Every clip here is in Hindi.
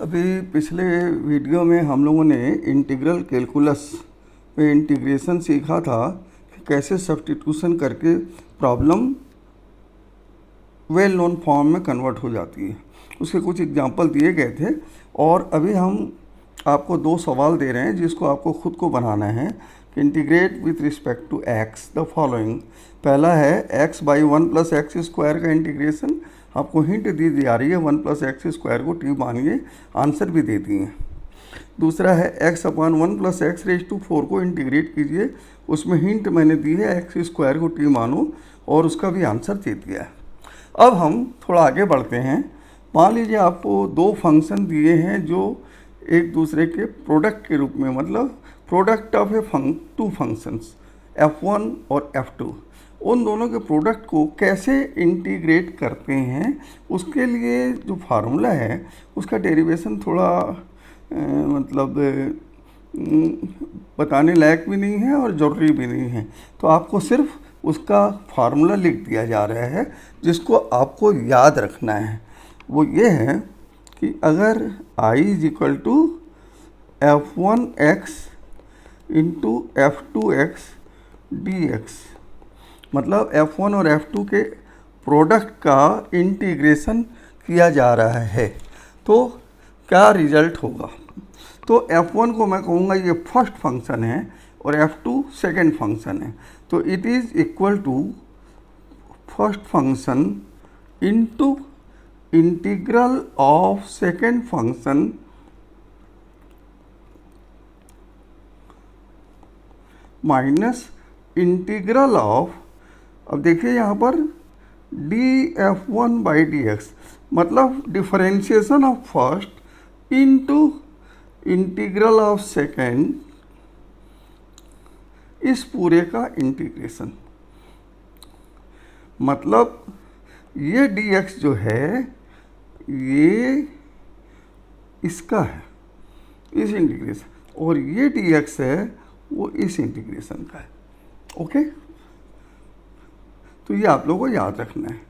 अभी पिछले वीडियो में हम लोगों ने इंटीग्रल कैलकुलस में इंटीग्रेशन सीखा था कि कैसे सब्स्टिट्यूशन करके प्रॉब्लम वेल नोन फॉर्म में कन्वर्ट हो जाती है। उसके कुछ एग्जांपल दिए गए थे और अभी हम आपको दो सवाल दे रहे हैं जिसको आपको खुद को बनाना है कि integrate with respect to x the following. पहला है एक्स बाई 1+x² का इंटीग्रेशन। आपको हिंट दी जा रही है 1+x² को t मानिए, आंसर भी दे दिए। दूसरा है x/1+x⁴ को इंटीग्रेट कीजिए, उसमें हिंट मैंने दी है x² को t मानो और उसका भी आंसर दे दिया है। अब हम थोड़ा आगे बढ़ते हैं। मान लीजिए आपको दो फंक्शन दिए हैं जो एक दूसरे के प्रोडक्ट के रूप में, मतलब product of two functions f1 और f2, उन दोनों के प्रोडक्ट को कैसे इंटीग्रेट करते हैं उसके लिए जो फार्मूला है उसका डेरिवेशन थोड़ा बताने लायक भी नहीं है और ज़रूरी भी नहीं है। तो आपको सिर्फ उसका फार्मूला लिख दिया जा रहा है जिसको आपको याद रखना है। वो ये है कि अगर I = f1x × f2x dx, मतलब f1 और f2 के प्रोडक्ट का इंटीग्रेशन किया जा रहा है तो क्या रिजल्ट होगा। तो f1 को मैं कहूँगा ये फर्स्ट फंक्शन है और f2 सेकंड फंक्शन है, तो it is equal to first function into integral of second function minus integral of, अब देखिए यहाँ पर df1/dx, मतलब differentiation of first into integral of second, इस पूरे का इंटीग्रेशन। मतलब ये dx जो है ये इसका है, इस इंटीग्रेशन, और ये dx है वो इस इंटीग्रेशन का है। ओके, तो ये आप लोगों को याद रखना है।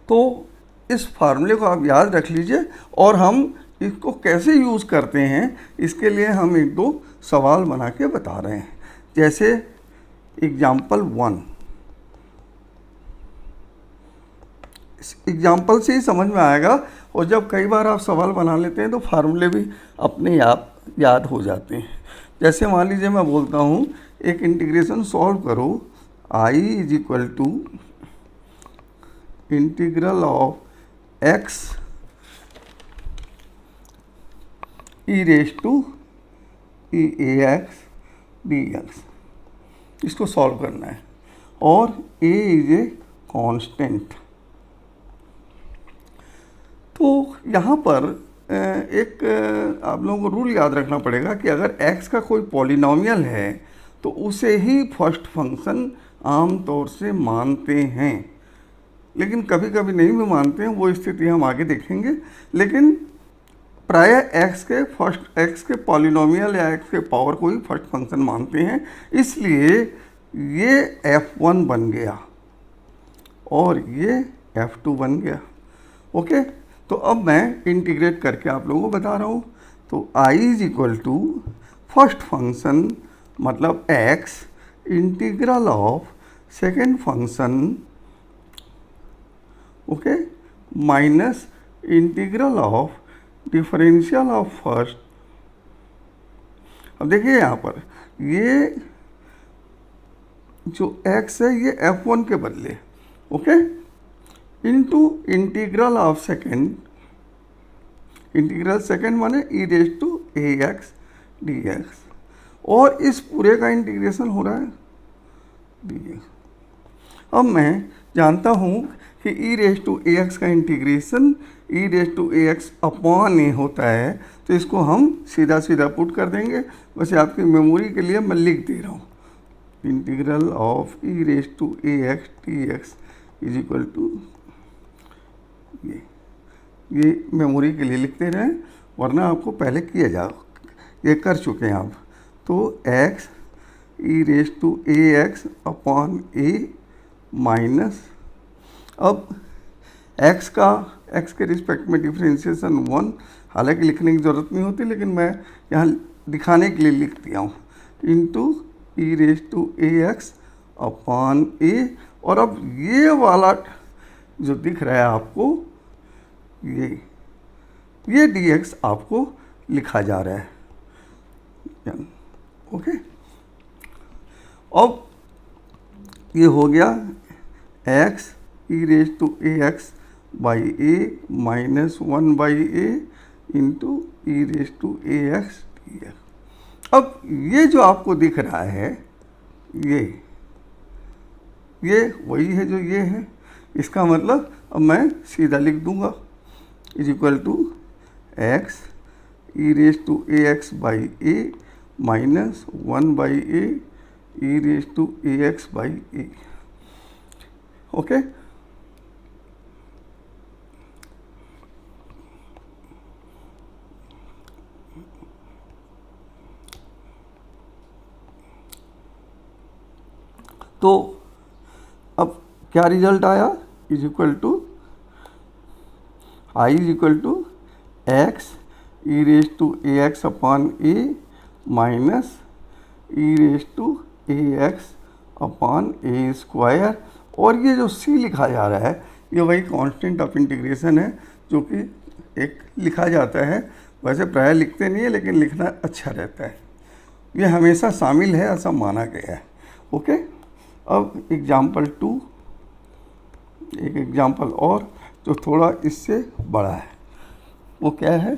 तो इस फार्मूले को आप याद रख लीजिए और हम इसको कैसे यूज़ करते हैं इसके लिए हम एक दो सवाल बना के बता रहे हैं। जैसे एग्जाम्पल 1, एग्जाम्पल से ही समझ में आएगा, और जब कई बार आप सवाल बना लेते हैं तो फार्मूले भी अपने आप याद हो जाते हैं। जैसे मान लीजिए मैं बोलता हूँ एक इंटीग्रेशन सॉल्व करो, I = integral of x e⁻ax dx, इसको सॉल्व करना है और a इज ए कांस्टेंट। तो यहाँ पर एक आप लोगों को रूल याद रखना पड़ेगा कि अगर x का कोई पॉलिनोमियल है तो उसे ही फर्स्ट फंक्शन आम तौर से मानते हैं, लेकिन कभी कभी नहीं भी मानते हैं, वो स्थिति हम आगे देखेंगे। लेकिन प्रायः x के पॉलिनोमियल या x के पावर को ही फर्स्ट फंक्शन मानते हैं, इसलिए ये f1 बन गया और ये f2 बन गया। ओके, तो अब मैं इंटीग्रेट करके आप लोगों को बता रहा हूँ। तो I = फर्स्ट फंक्शन मतलब x integral of second function, okay, minus integral of differential of first. अब देखिए यहाँ पर ये जो x है ये f1 के बदले, okay, into integral of second, integral second माने e⁻ax dx, और इस पूरे का इंटीग्रेशन हो रहा है dx। अब मैं जानता हूँ कि e⁻ax का इंटीग्रेशन e⁻ax/a होता है, तो इसको हम सीधा सीधा पुट कर देंगे। वैसे आपकी मेमोरी के लिए मैं लिख दे रहा हूँ, integral of e⁻ax dx is equal to ये मेमोरी के लिए लिखते रहें, वरना आपको पहले किया जाओ, ये कर चुके हैं आप। तो x e⁻ax/a माइनस, अब एक्स के रिस्पेक्ट में डिफरेंशिएशन 1, हालांकि लिखने की ज़रूरत नहीं होती, लेकिन मैं यहाँ दिखाने के लिए लिख दिया हूँ, into e raise to a x upon a. और अब ये वाला जो दिख रहा है आपको, ये डी एक्स आपको लिखा जा रहा है। ओके, अब ये हो गया x e raise to a x by a minus 1 by a into e raise to a x d x. अब ये जो आपको दिख रहा है, ये वही है जो ये है। इसका मतलब अब मैं सीधा लिख दूंगा, is equal to x e raise to a x by a minus 1 by a e raise to a x by a. Okay, तो अब क्या रिजल्ट आया, is equal to I is equal to x e raise to a x upon a minus e raise to a x upon a square. और ये जो सी लिखा जा रहा है, ये वही कांस्टेंट ऑफ इंटीग्रेशन है जो कि एक लिखा जाता है, वैसे प्राय लिखते नहीं है लेकिन लिखना अच्छा रहता है, ये हमेशा शामिल है ऐसा माना गया है। ओके, अब एग्जाम्पल 2, एक एग्जाम्पल और जो थोड़ा इससे बड़ा है, वो क्या है,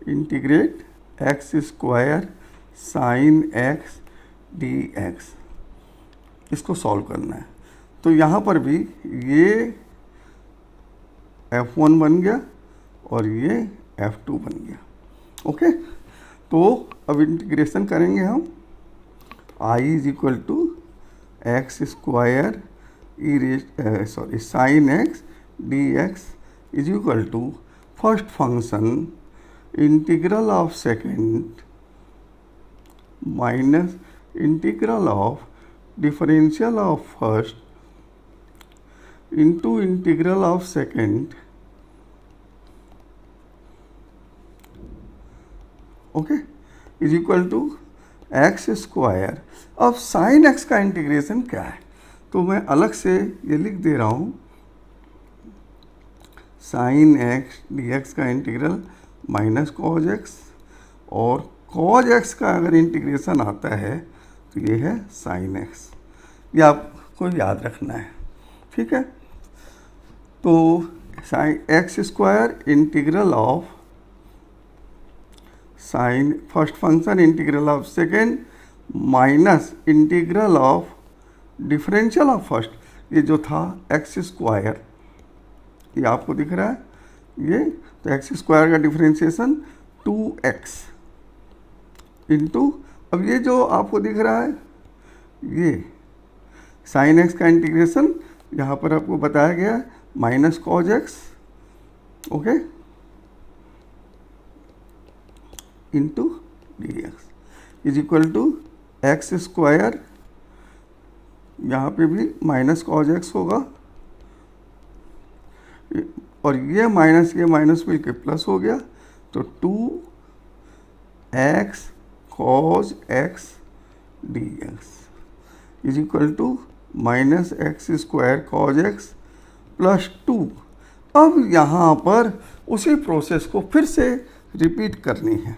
integrate x square sine x d x, इसको सॉल्व करना है। तो यहाँ पर भी ये f1 बन गया और ये f2 बन गया। ओके, तो अब इंटीग्रेशन करेंगे हम, i is equal to x square e raise sine x d x is equal to first function integral of second minus integral of differential of first into integral of second. Okay, is equal to x square. अब साइन एक्स का इंटीग्रेशन क्या है, तो मैं अलग से ये लिख दे रहा हूँ, साइन एक्स डी एक्स का इंटीग्रल माइनस कॉज एक्स, और कॉज एक्स का अगर इंटीग्रेशन आता है तो ये है साइन एक्स। ये आपको याद रखना है, ठीक है। तो sine x square integral of sine first function integral of second minus integral of differential of first, ये जो था एक्स स्क्वायर, ये आपको दिख रहा है ये, तो एक्स स्क्वायर का डिफरेंशिएशन 2x इंटू, अब ये जो आपको दिख रहा है ये साइन एक्स का इंटीग्रेशन, यहाँ पर आपको बताया गया है minus cos x, okay, into d x is equal to x square, यहाँ पे भी माइनस कॉज एक्स होगा और ये माइनस मिलके प्लस हो गया, तो 2x cos x d x is equal to minus x square cos x plus 2। अब यहाँ पर उसी प्रोसेस को फिर से रिपीट करनी है,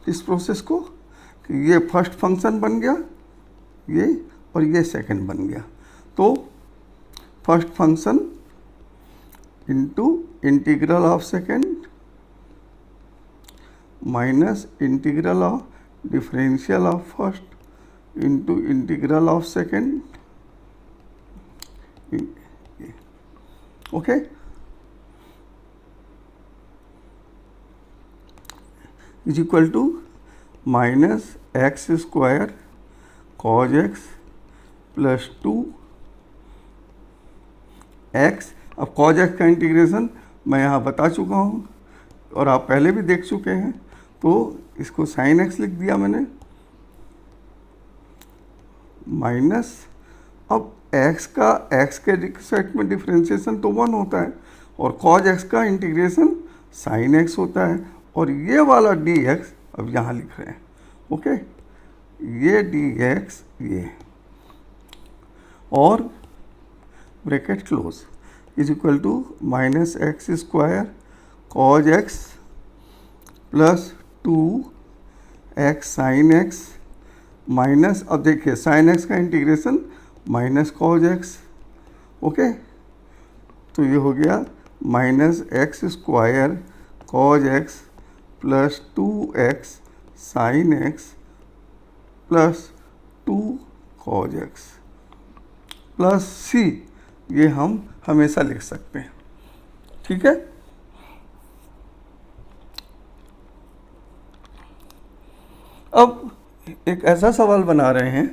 इस प्रोसेस को, कि ये फर्स्ट फंक्शन बन गया ये और ये सेकंड बन गया, तो first function into integral of second minus integral of differential of first into integral of second, okay. Is equal to minus x square cos x plus 2x। अब कॉज एक्स का इंटीग्रेशन मैं यहाँ बता चुका हूँ और आप पहले भी देख चुके हैं, तो इसको साइन एक्स लिख दिया मैंने, माइनस अब एक्स के रिस्पेक्ट में डिफ्रेंशिएशन तो 1 होता है, और कॉज एक्स का इंटीग्रेशन साइन एक्स होता है, और ये वाला डी एक्स अब यहाँ लिख रहे हैं, ओके, ये डी एक्स ये, और bracket close is equal to minus x square cos x plus 2x sine x minus, अब देखिए साइन एक्स का integration minus cos x, okay, तो ये हो गया minus x square cos x plus 2x sine x plus 2 cos x plus c, ये हम हमेशा लिख सकते हैं, ठीक है। अब एक ऐसा सवाल बना रहे हैं,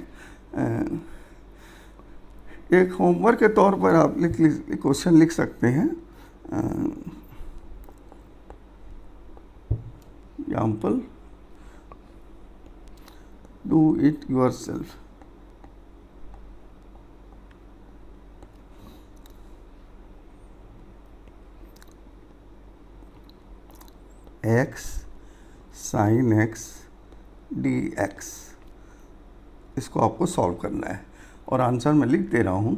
एक होमवर्क के तौर पर आप क्वेश्चन लिख सकते हैं, example do it yourself. X sign x d x, इसको आपको सॉल्व करना है, और आंसर मैं लिख दे रहा हूँ।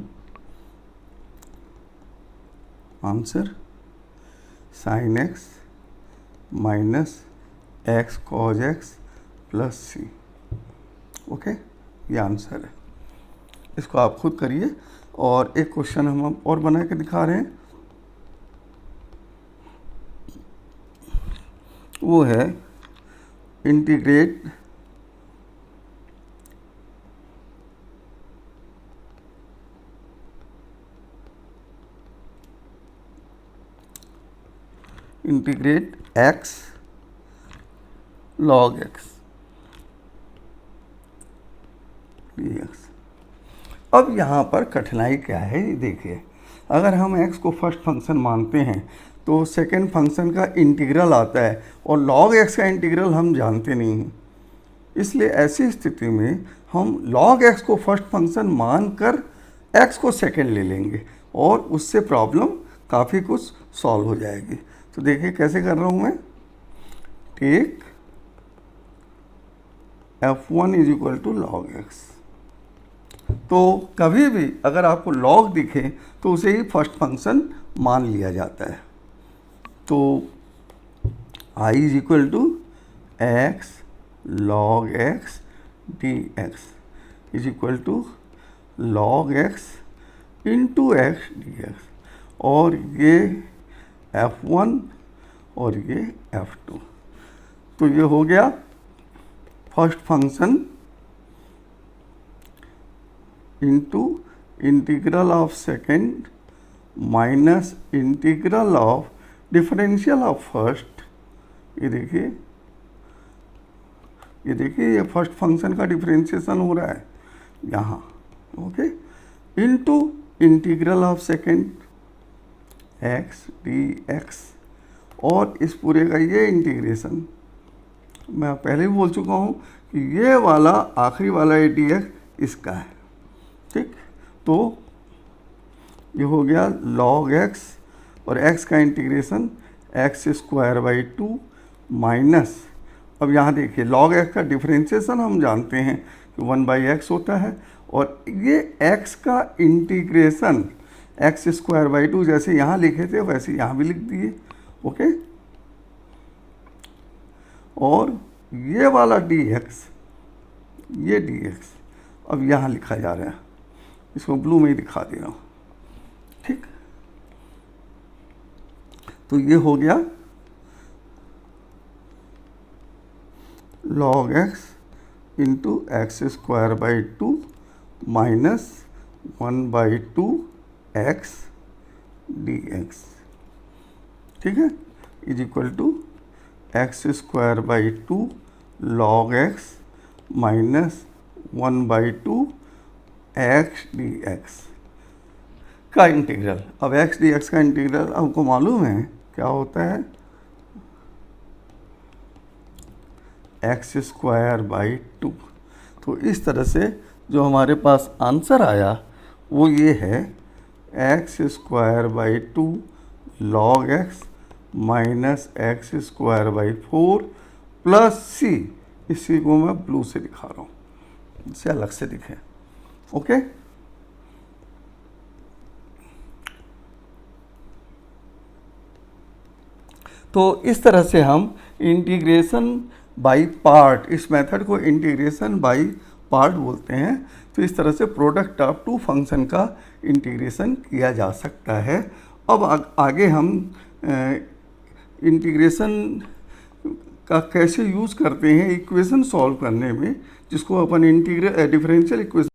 Answer sine x minus x cos x plus c, okay, ये आंसर है। इसको आप खुद करिए, और एक क्वेश्चन हम और बना के दिखा रहे हैं, वो है integrate x log x dx। अब यहाँ पर कठिनाई क्या है, ये देखिए, अगर हम x को फर्स्ट फंक्शन मानते हैं तो सेकेंड फंक्शन का इंटीग्रल आता है, और log x का इंटीग्रल हम जानते नहीं हैं, इसलिए ऐसी स्थिति में हम log x को फर्स्ट फंक्शन मानकर x को सेकेंड ले लेंगे, और उससे प्रॉब्लम काफ़ी कुछ सॉल्व हो जाएगी। तो देखिए कैसे कर रहा हूँ मैं, take f1 is equal to log x. तो कभी भी अगर आपको लॉग दिखे तो उसे ही फर्स्ट फंक्शन मान लिया जाता है। तो i is equal to x log x d x is equal to log x into x d x, और ये f1 और ये f2। तो ये हो गया first function into integral of second minus integral of differential of first. ये देखिए ये फर्स्ट फंक्शन का डिफरेंशिएशन हो रहा है यहाँ, okay, into integral of second x d x, और इस पूरे का ये इंटीग्रेशन मैं पहले भी बोल चुका हूँ कि ये वाला आखिरी वाला ए डी एक्स इसका है, ठीक। तो ये हो गया लॉग एक्स, और एक्स का integration x square by 2 minus, अब यहाँ देखिए लॉग एक्स का डिफरेंशिएशन हम जानते हैं कि 1 बाई एक्स होता है, और ये एक्स का इंटीग्रेशन एक्स स्क्वायर बाई 2 जैसे यहाँ लिखे थे वैसे यहाँ भी लिख दिए, ओके। और ये वाला डी एक्स, ये डी एक्स अब यहाँ लिखा जा रहा है, इसको ब्लू में ही दिखा दे रहा हूँ, ठीक। तो ये हो गया log x into x square by 2 minus 1 by 2 x d x, ठीक है, is equal to x square by 2 log x minus 1 by 2 x d x का इंटीग्रल। अब एक्स डी एक्स का इंटीग्रल आपको मालूम है क्या होता है, एक्स स्क्वायर बाई 2। तो इस तरह से जो हमारे पास आंसर आया वो ये है x square by 2 log x minus x square by 4 plus c. इसी को मैं ब्लू से दिखा रहा हूँ, इसे अलग से दिखे। ओके, तो इस तरह से हम इंटीग्रेशन बाय पार्ट, इस मेथड को इंटीग्रेशन बाय पार्ट बोलते हैं। तो इस तरह से प्रोडक्ट ऑफ टू फंक्शन का इंटीग्रेशन किया जा सकता है। अब आगे हम इंटीग्रेशन का कैसे यूज़ करते हैं इक्वेशन सॉल्व करने में, जिसको अपन डिफरेंशियल इक्वेशन